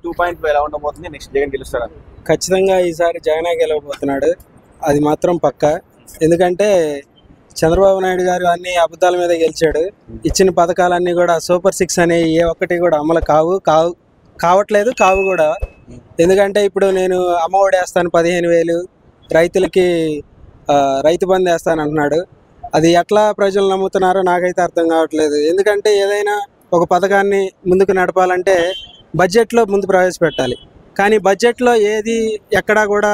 2.5 ఎలా ఉండబోతుంది? నెక్స్ట్ జగన్ గెలుస్తారా? ఖచ్చితంగా ఈసారి జగనే గెలవబోతున్నాడు, అది మాత్రం పక్క. ఎందుకంటే చంద్రబాబు నాయుడు గారు అన్ని అబద్ధాల మీద గెలిచాడు. ఇచ్చిన పథకాలన్నీ కూడా సూపర్ 6 అనే ఏ ఒక్కటి కూడా అమలు కావట్లేదు కూడా. ఎందుకంటే ఇప్పుడు నేను అమ్మ ఒడి వేస్తాను 15,000, రైతులకి రైతు బంధు వేస్తాను అంటున్నాడు. అది ఎట్లా ప్రజలు నమ్ముతున్నారో నాకైతే అర్థం కావట్లేదు. ఎందుకంటే ఏదైనా ఒక పథకాన్ని ముందుకు నడపాలంటే బడ్జెట్లో ముందు ప్రవేశపెట్టాలి. కానీ బడ్జెట్లో ఏది ఎక్కడా కూడా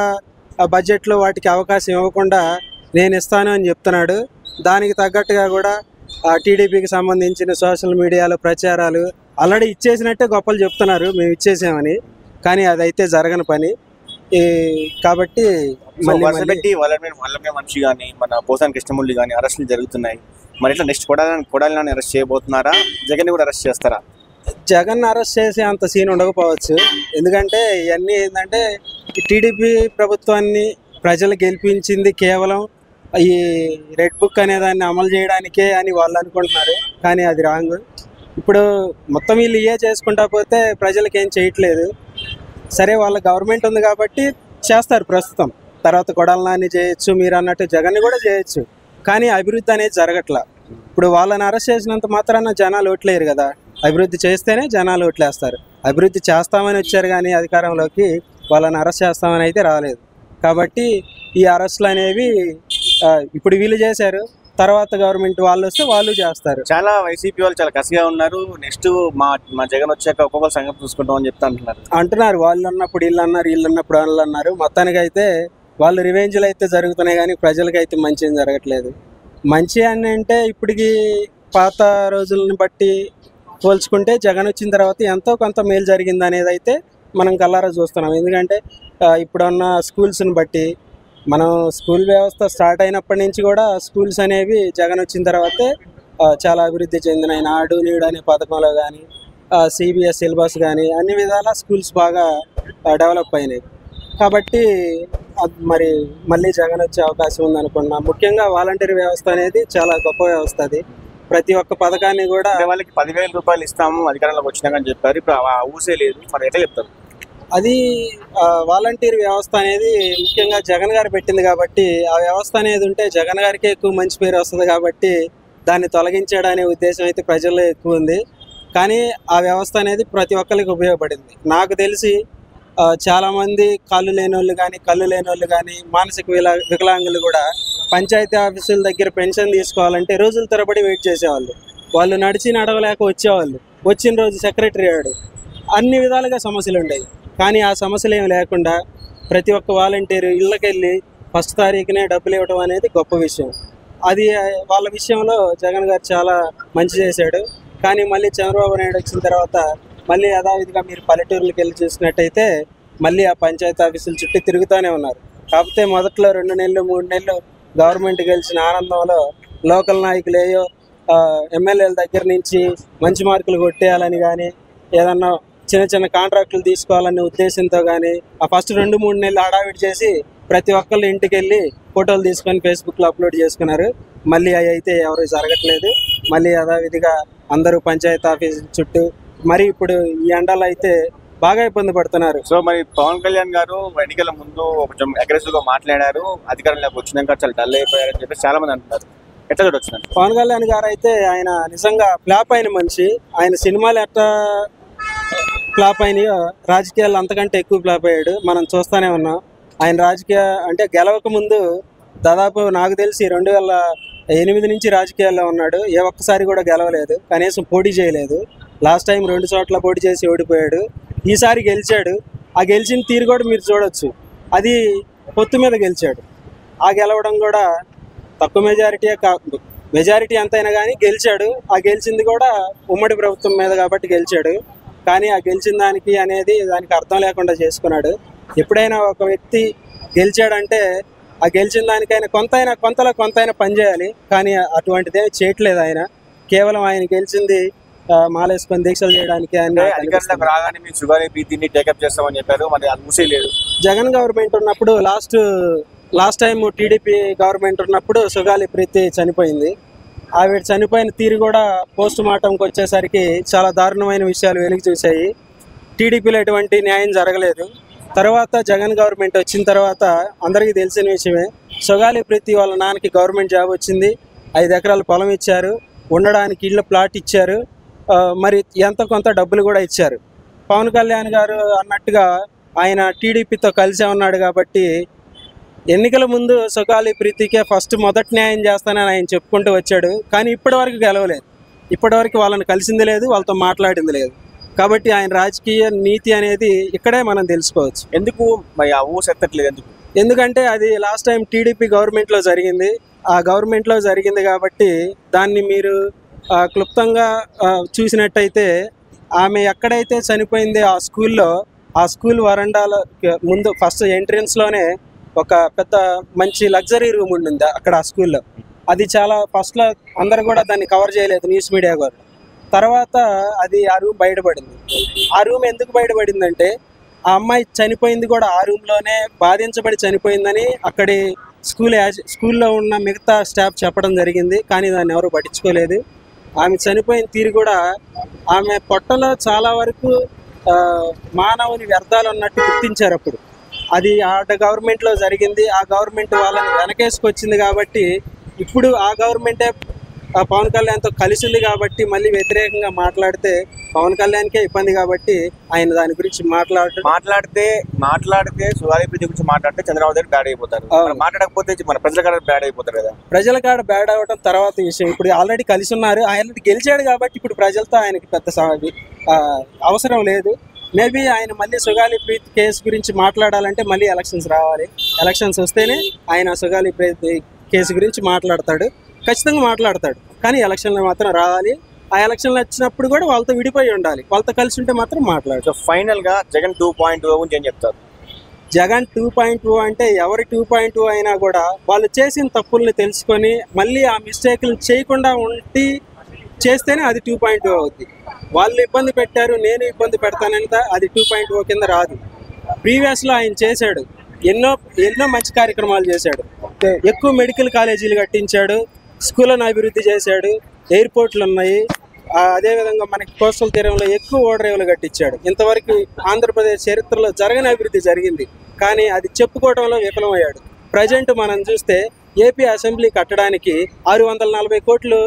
ఆ బడ్జెట్లో వాటికి అవకాశం ఇవ్వకుండా నేను ఇస్తాను అని చెప్తున్నాడు. దానికి తగ్గట్టుగా కూడా టీడీపీకి సంబంధించిన సోషల్ మీడియాలో ప్రచారాలు ఆల్రెడీ ఇచ్చేసినట్టే గొప్పలు చెప్తున్నారు, మేము ఇచ్చేసామని. కానీ అదైతే జరగని పని. కాబట్టి వల్లమే మనిషి కానీ మన పోసాని కృష్ణమూర్తి కానీ అరెస్టులు జరుగుతున్నాయి. మరి ఇట్లా నెక్స్ట్ కొడాలని అరెస్ట్ చేయబోతున్నారా? జగన్ కూడా అరెస్ట్ చేస్తారా? జగన్ అరెస్ట్ చేసే అంత సీన్ ఉండకపోవచ్చు. ఎందుకంటే ఇవన్నీ ఏంటంటే టీడీపీ ప్రభుత్వాన్ని ప్రజలు గెలిపించింది కేవలం ఈ రెడ్ బుక్ అనే దాన్ని అమలు చేయడానికే అని వాళ్ళు అనుకుంటున్నారు. కానీ అది రాంగ్. ఇప్పుడు మొత్తం వీళ్ళు చేసుకుంటా పోతే ప్రజలకి ఏం చేయట్లేదు. సరే, వాళ్ళ గవర్నమెంట్ ఉంది కాబట్టి చేస్తారు ప్రస్తుతం. తర్వాత కొడాలని చేయొచ్చు, మీరు అన్నట్టు జగన్ కూడా చేయొచ్చు. కానీ అభివృద్ధి అనేది జరగట్లా. ఇప్పుడు వాళ్ళని అరెస్ట్ చేసినంత మాత్రాన జనాలు ఓట్లేరు కదా. అభివృద్ధి చేస్తేనే జనాలు ఓట్లేస్తారు. అభివృద్ధి చేస్తామని వచ్చారు కానీ అధికారంలోకి వాళ్ళని అరెస్ట్ చేస్తామని అయితే రాలేదు. కాబట్టి ఈ అరెస్టులు అనేవి ఇప్పుడు వీళ్ళు చేశారు, తర్వాత గవర్నమెంట్ వాళ్ళు వస్తే వాళ్ళు చేస్తారు. చాలా వైసీపీ వాళ్ళు చాలా కసిగా ఉన్నారు. నెక్స్ట్ మా జగన్ వచ్చాక ఒక్కొక్కరు సంగతి చూసుకుంటాం అని అంటున్నారు. వాళ్ళు అన్నప్పుడు వీళ్ళు అన్నారు, వీళ్ళు అన్నప్పుడు వాళ్ళు అన్నారు. మొత్తానికి అయితే వాళ్ళు రివెంజ్లు అయితే జరుగుతున్నాయి కానీ ప్రజలకైతే మంచి ఏం జరగట్లేదు. మంచి అని అంటే ఇప్పటికి పాత రోజులను బట్టి పోల్చుకుంటే జగన్ వచ్చిన తర్వాత ఎంతో కొంత మేలు జరిగింది అనేది అయితే మనం కల్లారా చూస్తున్నాం. ఎందుకంటే ఇప్పుడున్న స్కూల్స్ని బట్టి మనం స్కూల్ వ్యవస్థ స్టార్ట్ అయినప్పటి నుంచి కూడా స్కూల్స్ అనేవి జగన్ వచ్చిన తర్వాతే చాలా అభివృద్ధి చెందినాయి. నాడు నేడు అనే పథకంలో కానీ CBSE సిలబస్ కానీ అన్ని విధాల స్కూల్స్ బాగా డెవలప్ అయినాయి. కాబట్టి మరి మళ్ళీ జగన్ వచ్చే అవకాశం ఉందనుకున్నా. ముఖ్యంగా వాలంటీర్ వ్యవస్థ అనేది చాలా గొప్ప వ్యవస్థ. అది ప్రతి ఒక్క పథకాన్ని కూడా వాళ్ళకి 10,000 రూపాయలు ఇస్తాము అధికారంలోకి వచ్చినాకని చెప్పారు. ఇప్పుడు ఊసే లేదు. మరి ఎట్లా చెప్తారు? అది వాలంటీర్ వ్యవస్థ అనేది ముఖ్యంగా జగన్ గారు పెట్టింది కాబట్టి ఆ వ్యవస్థ అనేది ఉంటే జగన్ గారికి ఎక్కువ మంచి పేరు వస్తుంది కాబట్టి దాన్ని తొలగించడనే ఉద్దేశం అయితే ప్రజల్లో ఎక్కువ ఉంది. కానీ ఆ వ్యవస్థ అనేది ప్రతి ఒక్కరికి ఉపయోగపడింది. నాకు తెలిసి చాలామంది కాళ్ళు లేని వాళ్ళు కానీ మానసిక వికలాంగులు కూడా పంచాయతీ ఆఫీసుల దగ్గర పెన్షన్ తీసుకోవాలంటే రోజుల తరబడి వెయిట్ చేసేవాళ్ళు. వాళ్ళు నడవలేక వచ్చేవాళ్ళు. వచ్చిన రోజు సెక్రటరీ అయ్యాడు. అన్ని విధాలుగా సమస్యలు ఉండేవి. కానీ ఆ సమస్యలు ఏమి లేకుండా ప్రతి ఒక్క వాలంటీర్ ఇళ్ళకెళ్ళి ఫస్ట్ తారీఖునే డబ్బులు ఇవ్వడం అనేది గొప్ప విషయం. అది వాళ్ళ విషయంలో జగన్ గారు చాలా మంచి చేశాడు. కానీ మళ్ళీ చంద్రబాబు నాయుడు వచ్చిన తర్వాత మళ్ళీ యథావిధిగా మీరు పల్లెటూరులకు వెళ్ళి చూసినట్టయితే మళ్ళీ ఆ పంచాయతీ ఆఫీసుల చుట్టూ తిరుగుతూనే ఉన్నారు. కాకపోతే మొదట్లో 2 నెలలు 3 నెలలు గవర్నమెంట్ గెలిచిన ఆనందంలో లోకల్ నాయకులు ఎమ్మెల్యేల దగ్గర నుంచి మంచి మార్కులు కొట్టేయాలని కానీ ఏదన్నా చిన్న కాంట్రాక్టులు తీసుకోవాలనే ఉద్దేశంతో కానీ ఆ ఫస్ట్ 2-3 నెలలు హడావిడి చేసి ప్రతి ఒక్కళ్ళు ఇంటికి వెళ్ళి ఫోటోలు తీసుకొని ఫేస్బుక్లో అప్లోడ్ చేసుకున్నారు. మళ్ళీ అవి అయితే ఎవరు జరగట్లేదు. మళ్ళీ యథావిధిగా అందరూ పంచాయతీ ఆఫీస్ చుట్టూ మరి ఇప్పుడు ఈ ఎండలు అయితే బాగా ఇబ్బంది పడుతున్నారు. సో మరి పవన్ కళ్యాణ్ గారు ఎన్నికల ముందు కొంచెం అగ్రెసివ్ గా మాట్లాడారు, అధికారంలోకి వచ్చినాక చాలా డల్ అయిపోయారని చెప్పి చాలా మంది అంటున్నారు. ఎట్లా చూడొచ్చు? పవన్ కళ్యాణ్ గారు అయితే ఆయన నిజంగా ఫ్లాప్ అయిన మనిషి. ఆయన సినిమాలు ఎట్లా ఫ్లాప్ అయినాయో రాజకీయాలు అంతకంటే ఎక్కువ ఫ్లాప్ అయ్యాడు. మనం చూస్తూనే ఉన్నాం. ఆయన రాజకీయ అంటే గెలవక ముందు దాదాపు నాకు తెలిసి 2008 నుంచి రాజకీయాల్లో ఉన్నాడు. ఒక్కసారి కూడా గెలవలేదు, కనీసం పోటీ చేయలేదు. లాస్ట్ టైం 2 చోట్ల పోటీ చేసి ఓడిపోయాడు. ఈసారి గెలిచాడు. ఆ గెలిచిన తీరు కూడా మీరు చూడొచ్చు. అది పొత్తు మీద గెలిచాడు. ఆ గెలవడం కూడా తక్కువ మెజారిటీ ఎంతైనా కానీ గెలిచాడు. ఆ గెలిచింది కూడా ఉమ్మడి ప్రభుత్వం మీద కాబట్టి గెలిచాడు. కానీ ఆ గెలిచిన దానికి అర్థం లేకుండా చేసుకున్నాడు. ఎప్పుడైనా ఒక వ్యక్తి గెలిచాడంటే ఆ గెలిచిన దానికైనా కొంతైనా పనిచేయాలి. కానీ అటువంటిదే చేయట్లేదు ఆయన. కేవలం ఆయన గెలిచింది మాలేసుకొని దీక్షలు చేయడానికి. రాగానే మేము షుగర్ దీన్ని టేకప్ చేస్తామని చెప్పారు. మరి అది మూసేయలేదు. జగన్ గవర్నమెంట్ ఉన్నప్పుడు లాస్ట్ టైం టీడీపీ గవర్నమెంట్ ఉన్నప్పుడు సుగాలి ప్రీతి చనిపోయింది. ఆవిడ చనిపోయిన తీరు కూడా పోస్ట్ మార్టంకి వచ్చేసరికి చాలా దారుణమైన విషయాలు వెలికి చూశాయి. టీడీపీలో ఎటువంటి న్యాయం జరగలేదు. తర్వాత జగన్ గవర్నమెంట్ వచ్చిన తర్వాత అందరికీ తెలిసిన విషయమే, సొగాలి ప్రీతి వాళ్ళ నాన్నకి గవర్నమెంట్ జాబ్ వచ్చింది, 5 ఎకరాల పొలం ఇచ్చారు, ఉండడానికి ఇళ్ళ ప్లాట్ ఇచ్చారు, మరి ఎంత కొంత డబ్బులు కూడా ఇచ్చారు. పవన్ కళ్యాణ్ గారు అన్నట్టుగా ఆయన టీడీపీతో కలిసే ఉన్నాడు కాబట్టి ఎన్నికల ముందు సొగాలి ప్రీతికే మొదటి న్యాయం చేస్తానని ఆయన చెప్పుకుంటూ వచ్చాడు. కానీ ఇప్పటివరకు గెలవలేదు, ఇప్పటివరకు వాళ్ళని కలిసింది లేదు, వాళ్ళతో మాట్లాడింది లేదు. కాబట్టి ఆయన రాజకీయ నీతి అనేది ఇక్కడే మనం తెలుసుకోవచ్చు. ఎందుకు మరి ఆ ఊస ఎత్తట్లేదు? ఎందుకంటే అది లాస్ట్ టైం టీడీపీ గవర్నమెంట్లో జరిగింది. ఆ గవర్నమెంట్లో జరిగింది కాబట్టి దాన్ని మీరు క్లుప్తంగా చూసినట్టయితే ఆమె ఎక్కడైతే చనిపోయింది ఆ స్కూల్ వరండాల ముందు ఫస్ట్ ఎంట్రన్స్లోనే ఒక పెద్ద మంచి లగ్జరీ రూమ్ ఉండింది అక్కడ ఆ స్కూల్లో. అది చాలా ఫస్ట్లో అందరు కూడా దాన్ని కవర్ చేయలేదు న్యూస్ మీడియా గారు. తర్వాత ఆ రూమ్ బయటపడింది. ఆ రూమ్ ఎందుకు బయటపడిందంటే ఆ అమ్మాయి చనిపోయింది కూడా ఆ రూమ్లోనే, బాధించబడి చనిపోయిందని అక్కడి స్కూల్లో ఉన్న మిగతా స్టాఫ్ చెప్పడం జరిగింది. కానీ దాన్ని ఎవరు పట్టించుకోలేదు. ఆమె చనిపోయిన తీరు కూడా ఆమె పొట్టలో చాలా వరకు మానవుని వ్యర్థాలు ఉన్నట్టు గుర్తించారు అప్పుడు. అది ఆ గవర్నమెంట్లో జరిగింది. ఆ గవర్నమెంట్ వాళ్ళని వెనకేసుకొచ్చింది కాబట్టి ఇప్పుడు ఆ గవర్నమెంటే పవన్ కళ్యాణ్తో కలిసింది కాబట్టి మళ్ళీ వ్యతిరేకంగా మాట్లాడితే పవన్ కళ్యాణ్కే ఇబ్బంది కాబట్టి ఆయన దాని గురించి మాట్లాడితే సొగాలి ప్రీతి గురించి మాట్లాడితే చంద్రబాబు గారు బ్యాడ్ అయిపోతారు. మాట్లాడకపోతే మన ప్రజల కాడ బ్యాడ్ అయిపోతారు కదా. ప్రజల కాడ బ్యాడ్ అవ్వడం తర్వాత విషయం. ఇప్పుడు ఆల్రెడీ కలిసి ఉన్నారు, ఆయన గెలిచాడు కాబట్టి ఇప్పుడు ప్రజలతో ఆయనకి పెద్ద అవసరం లేదు. మేబీ ఆయన మళ్ళీ సొగాలి ప్రీతి కేసు గురించి మాట్లాడాలంటే మళ్ళీ ఎలక్షన్స్ రావాలి. ఎలక్షన్స్ వస్తేనే ఆయన సొగాలి ప్రీతి కేసు గురించి మాట్లాడతాడు, ఖచ్చితంగా మాట్లాడతాడు. కానీ ఎలక్షన్లో మాత్రం రావాలి. ఆ ఎలక్షన్లు వచ్చినప్పుడు కూడా వాళ్ళతో విడిపోయి ఉండాలి, వాళ్ళతో కలిసి ఉంటే మాత్రం మాట్లాడు. సో ఫైనల్గా జగన్ 2.0 గురించి ఏం చెప్తారు? జగన్ 2.0 అంటే ఎవరి 2.0 అయినా కూడా వాళ్ళు చేసిన తప్పుల్ని తెలుసుకొని మళ్ళీ ఆ మిస్టేక్లు చేయకుండా ఉండి చేస్తేనే అది 2.0 అవుద్ది. వాళ్ళు ఇబ్బంది పెట్టారు, నేను ఇబ్బంది పెడతానంటే అది 2.0 కింద రాదు. ప్రీవియస్లో ఆయన చేశాడు, ఎన్నో మంచి కార్యక్రమాలు చేశాడు. ఎక్కువ మెడికల్ కాలేజీలు కట్టించాడు, స్కూళ్ళను అభివృద్ధి చేశాడు, ఎయిర్పోర్ట్లు ఉన్నాయి. అదేవిధంగా మనకి కోస్టల్ తీరంలో ఎక్కువ ఓడరేవులు కట్టించాడు. ఇంతవరకు ఆంధ్రప్రదేశ్ చరిత్రలో జరగని అభివృద్ధి జరిగింది. కానీ అది చెప్పుకోవడంలో విఫలమయ్యాడు. ప్రజెంట్ మనం చూస్తే ఏపీ అసెంబ్లీ కట్టడానికి 640 కోట్లు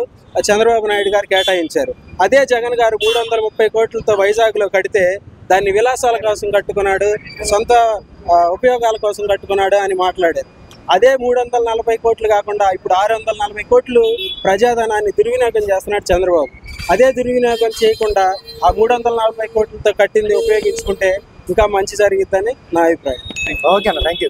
చంద్రబాబు నాయుడు గారు కేటాయించారు. అదే జగన్ గారు 330 కోట్లతో వైజాగ్లో కడితే దాన్ని విలాసాల కోసం కట్టుకున్నాడు, సొంత ఉపయోగాల కోసం కట్టుకున్నాడు అని మాట్లాడారు. అదే 340 కోట్లు కాకుండా ఇప్పుడు 640 కోట్లు ప్రజాధనాన్ని దుర్వినియోగం చేస్తున్నాడు చంద్రబాబు. అదే దుర్వినియోగం చేయకుండా ఆ 340 కోట్లతో కట్టింది ఉపయోగించుకుంటే ఇంకా మంచి జరిగిద్దని నా అభిప్రాయం. ఓకే అన్న, థ్యాంక్ యూ.